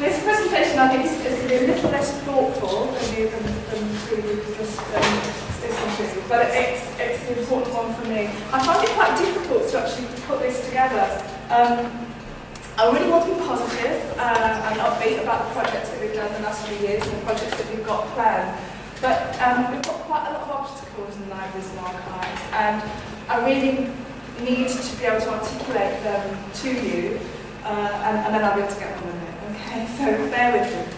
This presentation, I think, is going to be a little less thoughtful than we've just listened to, but it's an important one for me. I find it quite difficult to actually put this together. I really want to be positive and upbeat about the projects that we've done the last few years and the projects that we've got planned. But we've got quite a lot of obstacles in libraries and archives, and I really need to be able to articulate them to you, and then I'll be able to get on with it. Okay, so bear with me.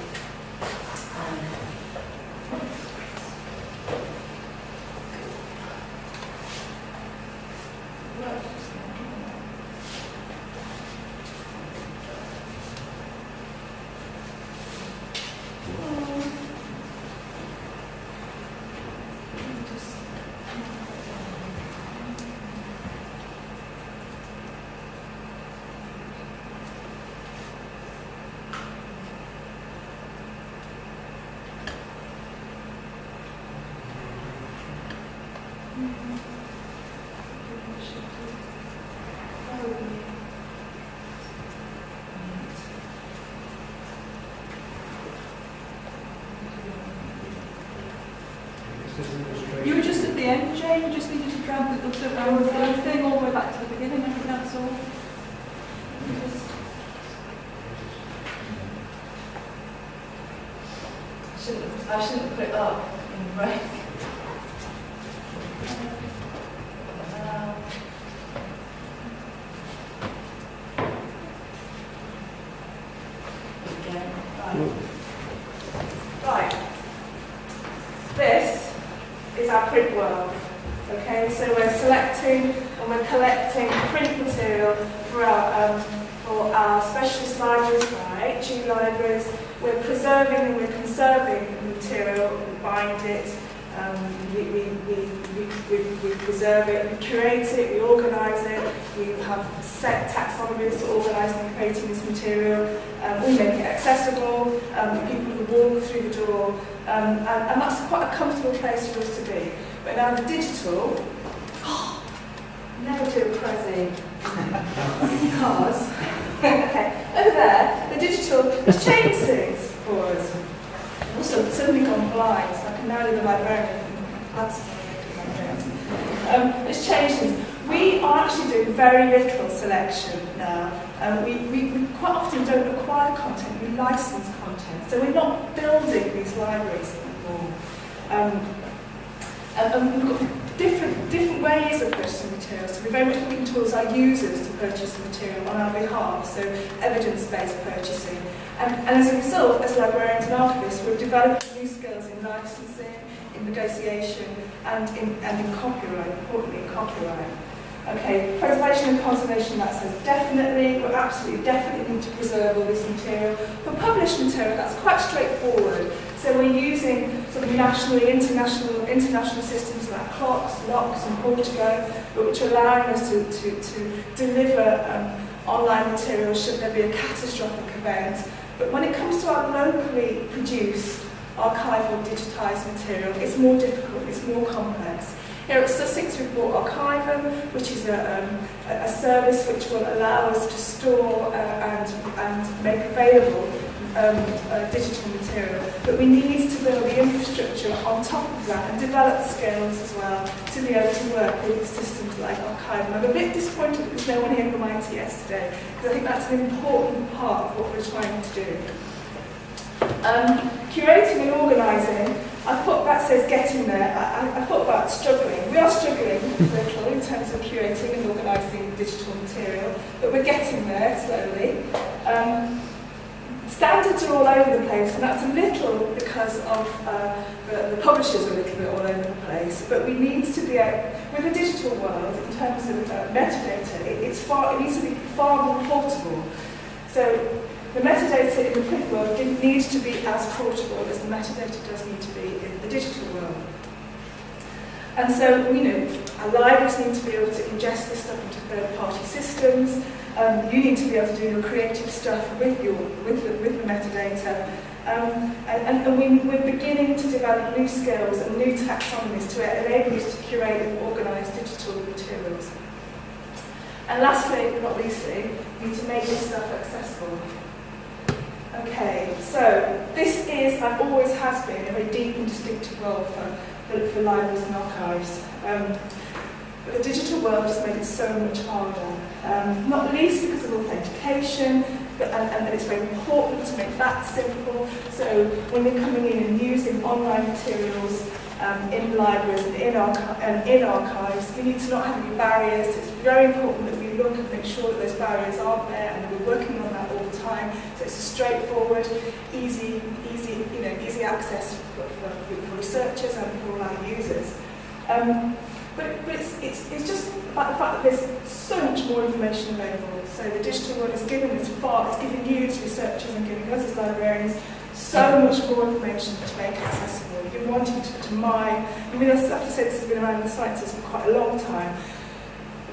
You were just at the end, Jane. You just needed to drag the thing all the way back to the beginning. I think that's all. I shouldn't put it up in the break. Right. This is our print world. Okay, so we're selecting and we're collecting print material for our specialist libraries, for our HE libraries. We're preserving and we're conserving the material. We bind it, we preserve it, we curate it, we organise it. We have set taxonomies to organise and creating this material. We make it accessible for people who walk through the door, and that's quite a comfortable place for us to be. But now the digital, never do a Prezi, because, okay, over there, the digital has changed things for us. Also, it's suddenly gone blind, so I can now do the librarian. It's changed things. We are actually doing very little selection now. We quite often don't acquire content, we license content. So we're not building these libraries anymore. And we've got different ways of purchasing materials. So we're very much looking towards our users to purchase the material on our behalf, so evidence-based purchasing. And as a result, as librarians and archivists, we've developed new skills in licensing, in negotiation, and in copyright, importantly in copyright. Okay, preservation and conservation, that says definitely, we absolutely definitely need to preserve all this material. For published material, that's quite straightforward. So we're using sort of nationally, international systems like clocks, locks and Portugal, which are allowing us to deliver online material should there be a catastrophic event. But when it comes to our locally produced, archival, digitised material, it's more difficult, it's more complex. Here at Sussex, we've bought Archivum, which is a service which will allow us to store and make available digital material. But we need to build the infrastructure on top of that and develop skills as well to be able to work with systems like Archivum. I'm a bit disappointed that there's no one here from ITS today, because I think that's an important part of what we're trying to do. Curating and organising, I thought that says getting there. I thought about struggling. We are struggling a little in terms of curating and organising digital material, but we're getting there slowly. Standards are all over the place, and that's a little because of the publishers are a little bit all over the place. But we need to be, with the digital world, in terms of metadata, it needs to be far more portable. So the metadata in the print world needs to be as portable as the metadata does need to be in the digital world. And so, our libraries need to be able to ingest this stuff into third-party systems. You need to be able to do your creative stuff with the metadata. And we're beginning to develop new skills and new taxonomies to enable us to curate and organise digital materials. And lastly, but not leastly, we need to make this stuff accessible. Okay, so this is, and always has been, a very deep and distinctive role for libraries and archives. But the digital world has made it so much harder, not least because of authentication, and it's very important to make that simple. So when you're coming in and using online materials in libraries and in archives, you need to not have any barriers. It's very important that we look and make sure that those barriers aren't there, and we're working on that all the time. So it's a straightforward, easy access for researchers and for all our users. But it's just about the fact that there's so much more information available. So the digital world is giving us it's giving you as researchers and giving us as librarians so much more information to make accessible. You've been wanting to mine. I mean, I have to say this has been around in the sciences for quite a long time,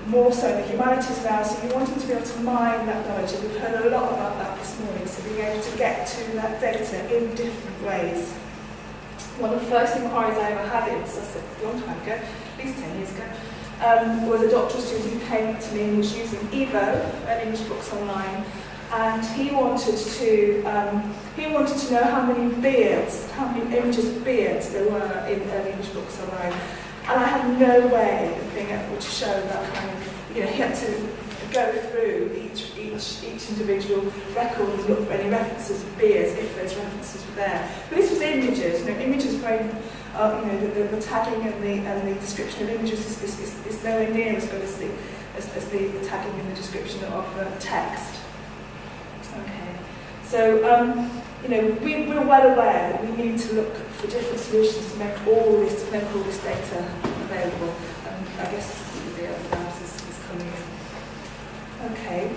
more so in the humanities now. So you're wanting to be able to mine that knowledge, and we've heard a lot about that this morning. So being able to get to that data in different ways. One of the first inquiries I ever had in Sussex, a long time ago, at least 10 years ago, was a doctoral student who came up to me and was using Evo, English books online, and he wanted to know how many images of beards there were in English books online, and I had no way of being able to show that kind of, he had to go through each individual record and look for any references of beards if those references were there. But this was images. Images very, the tagging and the description of images is nowhere near as good as the tagging and the description of text. Okay, so we're well aware that we need to look for different solutions to make all this data available. And I guess the analysis is coming in. Okay.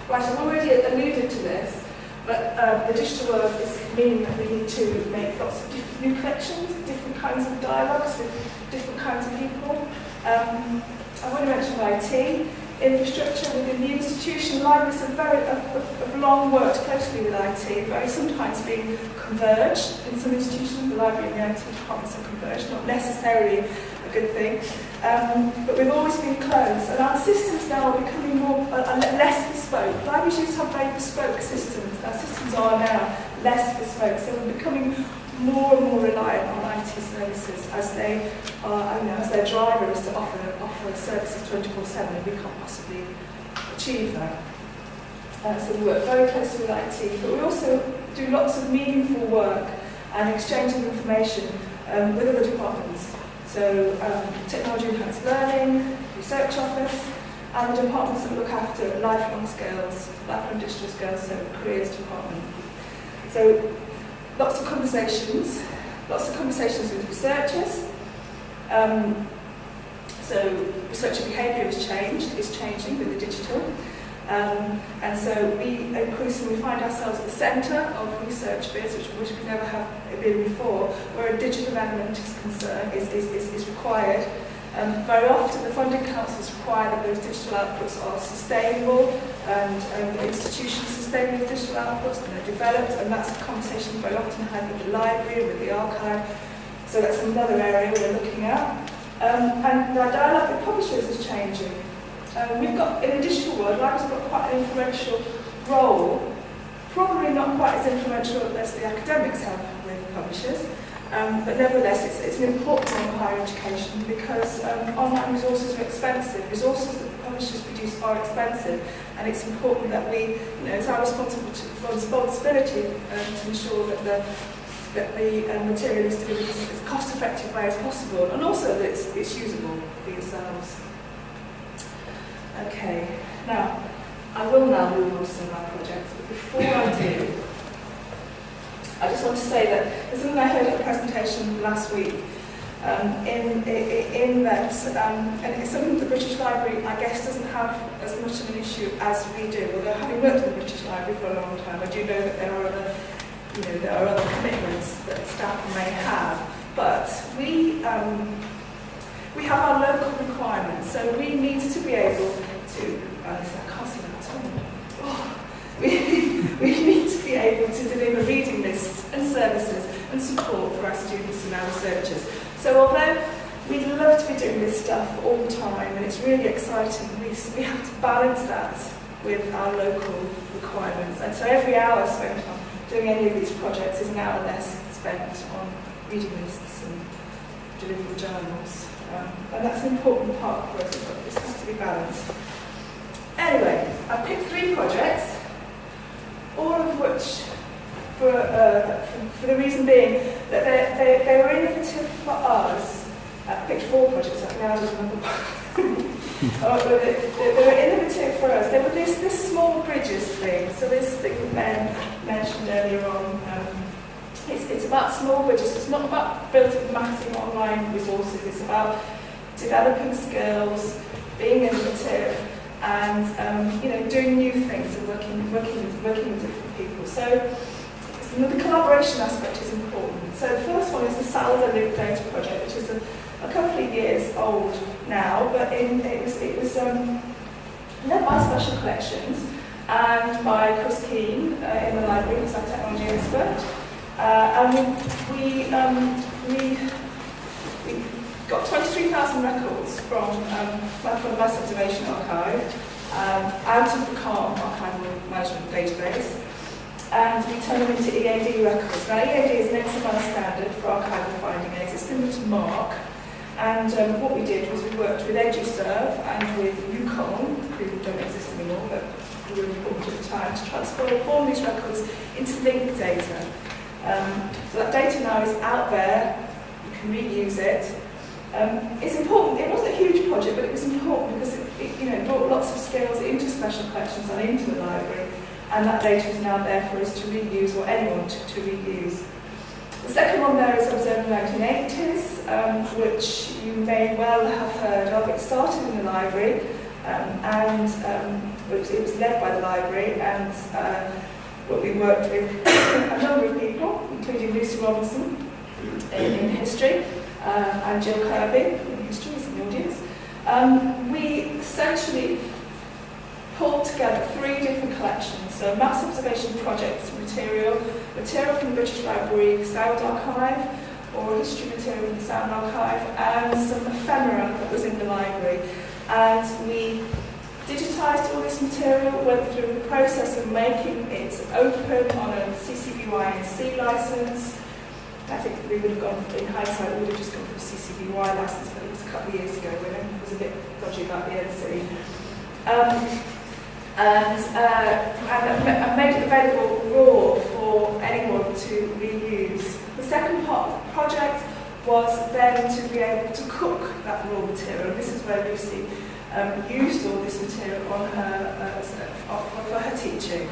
Right, I've already alluded to this, but the digital world is meaning that we need to make lots of different new connections, different kinds of dialogues with different kinds of people. I want to mention IT, infrastructure within the institution. Libraries have long worked closely with IT, very sometimes being converged. In some institutions, the library and the IT departments are converged, not necessarily a good thing. But we've always been close, and our systems now are becoming less bespoke. Libraries used to have very bespoke systems. Our systems are now less bespoke, so we're becoming more and more reliant on IT services as they are, as their driver is to offer services 24/7, and we can't possibly achieve that. So we work very closely with IT, but we also do lots of meaningful work and exchanging information with other departments. So technology enhanced learning, research office, and the departments that look after lifelong skills, lifelong digital skills, so careers department. So lots of conversations with researchers. So researcher behaviour is changing with the digital. And so we increasingly find ourselves at the centre of research bids, which we never have been before, where a digital element is concerned, is required. Very often the funding councils require that those digital outputs are sustainable, and institutions sustain those digital outputs, and they're developed, and that's a conversation very often had with the library, with the archive. So that's another area we're looking at. And our dialogue with publishers is changing. We've got, in the digital world, libraries have got quite an influential role, probably not quite as influential as the academics have with publishers, but nevertheless it's an important one for higher education because online resources are expensive. Resources that the publishers produce are expensive, and it's important that we, it's our responsibility to ensure that the material is delivered in as cost-effective way as possible, and also that it's usable for yourselves. Okay, now, I will now move on to some of our projects, but before I do, I just want to say that there's something I heard at a presentation last week, in that, and it's something the British Library, I guess, doesn't have as much of an issue as we do. Although having worked in the British Library for a long time, I do know that there are other commitments that staff may have, but we have our local requirements, so we need to be able to, I can't see that at all. We need to be able to deliver reading lists and services and support for our students and our researchers. So although we'd love to be doing this stuff all the time, and it's really exciting, we have to balance that with our local requirements. And so every hour spent on doing any of these projects is an hour less spent on reading lists and delivering journals. And that's an important part for us, but this has to be balanced. Anyway, I picked 3 projects, all of which, for the reason being that they were innovative for us. I picked 4 projects, I now just remember they were innovative for us. They were this small bridges thing, so this thing that Ben mentioned earlier on. It's about small bridges. It's not about building massive online resources. It's about developing skills, being innovative, and doing new things and working with different people. So the collaboration aspect is important. So the first one is the Salva Loop Data Project, which is a couple of years old now, but it was led by Special Collections and by Chris Keane in the library, who's our technology expert. And we got 23,000 records from the Mass Observation Archive out of the CARM Archival Management Database, and we turned them into EAD records. Now, EAD is an XML standard for archival finding aids. It's similar to MARC. And what we did was we worked with EduServe and with UConn, who don't exist anymore, but who were important at the time, to transform these records into linked data. So that data now is out there, you can reuse it. It's important. It wasn't a huge project, but it was important because it brought lots of skills into Special Collections and into the library, and that data is now there for us to reuse, or anyone to reuse. The second one there is Observing 1980s, which you may well have heard of. It started in the library, and it was led by the library, and we worked with a number of people, including Lucy Robinson in history, and Jill Kirby in history as an audience. We essentially pulled together 3 different collections, so mass observation projects material from the British Library Sound Archive, or history material from the Sound Archive, and some ephemera that was in the library. And we digitised all this material, went through the process of making it open on a CC BY and C licence. I think we would have gone, in hindsight, we would have just gone for a CC BY licence, but it was a couple of years ago when it was a bit dodgy about the NC. And made it available raw for anyone to reuse. The second part of the project was then to be able to cook that raw material. This is where Lucy used all this material on her for her teaching.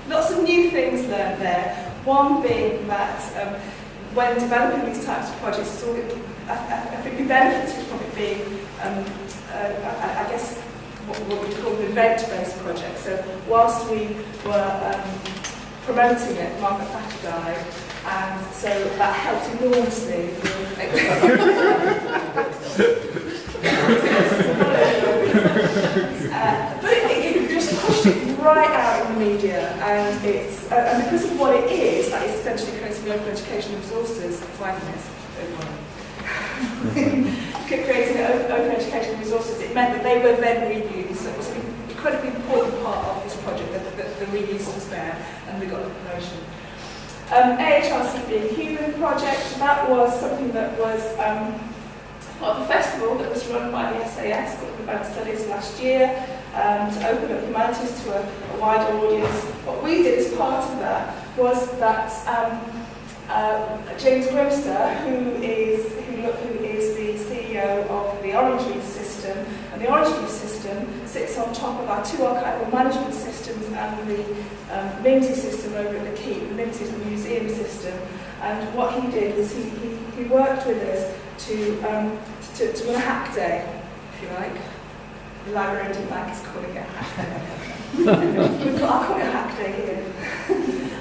Lots of new things learned there. One being that when developing these types of projects, I think we benefited from it being, I guess, what we call an event-based project. So whilst we were promoting it, Margaret Thatcher died, and so that helped enormously. But it just pushed it right out in the media, and it's and because of what it is, that is essentially creating open educational resources. Finding this, creating open educational resources, it meant that they were then reused. So it was an incredibly important part of this project that the reuse was there, and we got the promotion. AHRC Being Human project, that was something that was part of a festival that was run by the SAS, called Advanced Studies, last year, to open up humanities to a wider audience. What we did as part of that was that James Grimster, who is the CEO of the Orange Leaf system, and the Orange Leaf system sits on top of our 2 archival management systems and the Mimsy system over at the Keep. The Mimsy is the museum system, and what he did was he worked with us to run a hack day, if you like. The librarian didn't like us calling it a hack day. We thought, I'll call it a hack day here.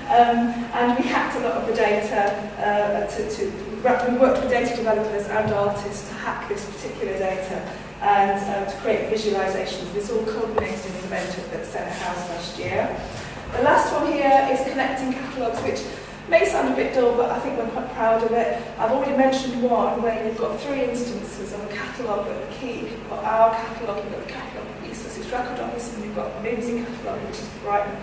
And we hacked a lot of the data we worked with data developers and artists to hack this particular data and to create visualizations. This all culminated in an event at Senate House last year. The last one here is collecting catalogues, which May sound a bit dull, but I think we're quite proud of it. I've already mentioned one where you've got 3 instances of a catalogue at the key. You've got our catalogue, you've got the catalogue of the East Sussex Record Office, and you've got the Mimsy catalogue, which is the Brighton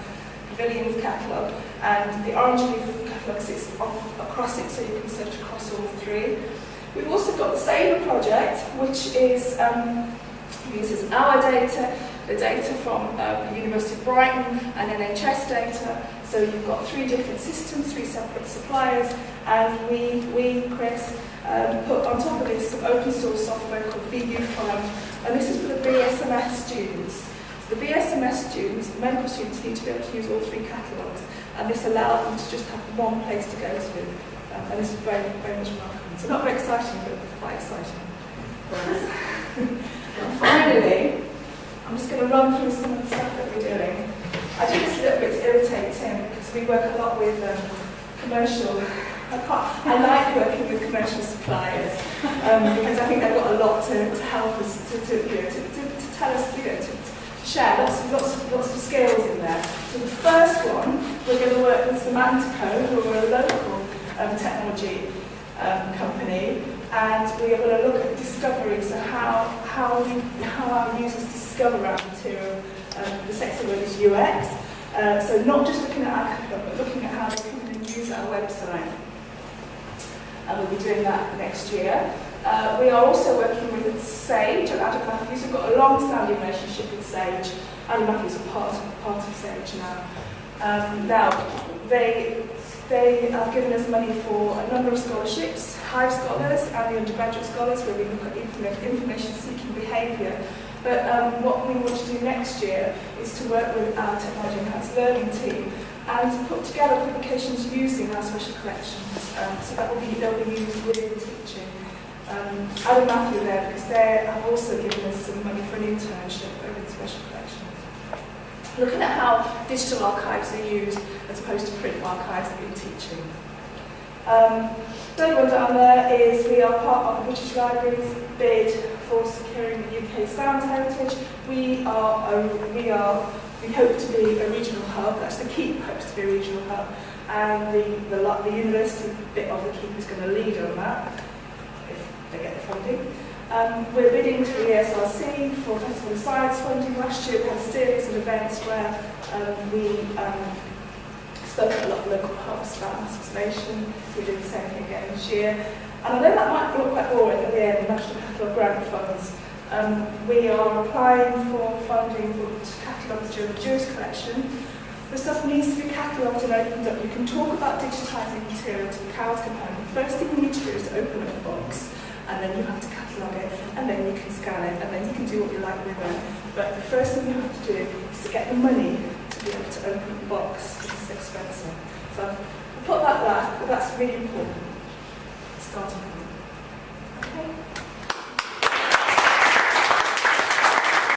Pavilions catalogue, and the Orange Leaf catalogue sits across it, so you can search across all 3. We've also got the Sabre project, which is uses our data, the data from the University of Brighton, and NHS data. So you've got 3 different systems, 3 separate suppliers, and we Chris, put on top of this some open source software called VU Fund, and this is for the BSMS students. So the BSMS students, the medical students, need to be able to use all 3 catalogues, and this allows them to just have one place to go to, and this is very, very much welcome. So not very exciting, but quite exciting for us. And finally, I'm just going to run through some of the stuff that we're doing. I do this a little bit to irritate Tim, because we work a lot with commercial. I like working with commercial suppliers because I think they've got a lot to help us to tell us, to share lots of skills in there. So the first one, we're going to work with Semantico, who are a local technology company, and we are going to look at discovery, so how our users discover our material. The second word is UX, so not just looking at our catalogue, but looking at how they can use our website. And we'll be doing that next year. We are also working with Sage and Adam Matthews. We've got a long-standing relationship with Sage. Adam Matthews is part of Sage now. Now, they have given us money for a number of scholarships, Hive Scholars and the undergraduate scholars, where we look at information-seeking behaviour. But what we want to do next year is to work with our Technology Enhanced Learning team and put together publications using our special collections. So that they'll be used within teaching. Adam Matthew there, because they have also given us some money for an internship over the special collections. Looking at how digital archives are used as opposed to print archives in teaching. Third one down there is we are part of the British Library's bid for securing the UK sound heritage. We hope to be a regional hub. That's the Keep hopes to be a regional hub, and the university bit of the Keep is going to lead on that if they get the funding. We're bidding to the ESRC for Festival of Science funding. Last year we had a series of events where we spoke at a lot of local hubs about mass observation. We're doing the same thing again this year. And I know that might look quite boring at the end, National Catalogue Grant Funds. We are applying for funding for catalogues during the Jewish collection. The stuff needs to be catalogued and opened up. You can talk about digitising material to the COWS component. The first thing you need to do is to open up the box, and then you have to catalogue it, and then you can scan it, and then you can do what you like with it. But the first thing you have to do is to get the money to be able to open the box, because it's expensive. So I'll put that there, but that's really important. Starting point. Okay.